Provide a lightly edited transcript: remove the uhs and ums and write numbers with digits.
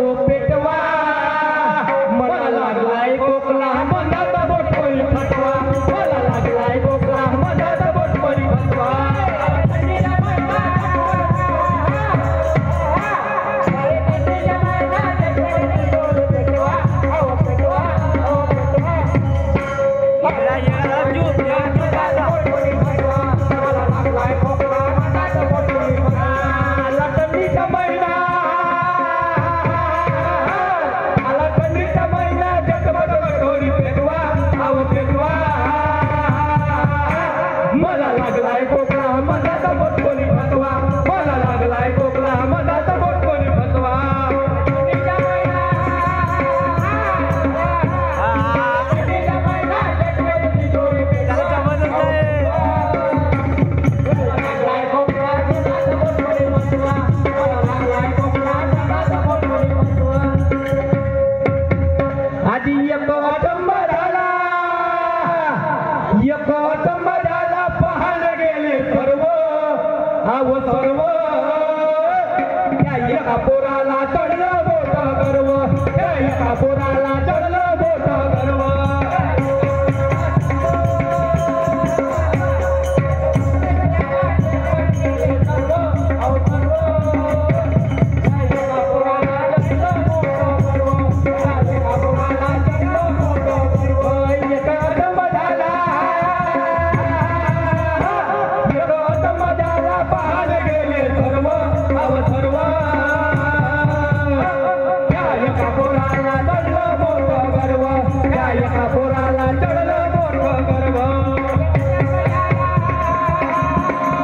अहो पेटवा मला लागलाय कोकला मनाचा बोटपरी फटवा मला लागलाय कोकला मनाचा बोटपरी फटवा पाहायला गेले सर्व अहो सर्व त्या एका पोराला चढलं मोठं गर्व त्या एका पोराला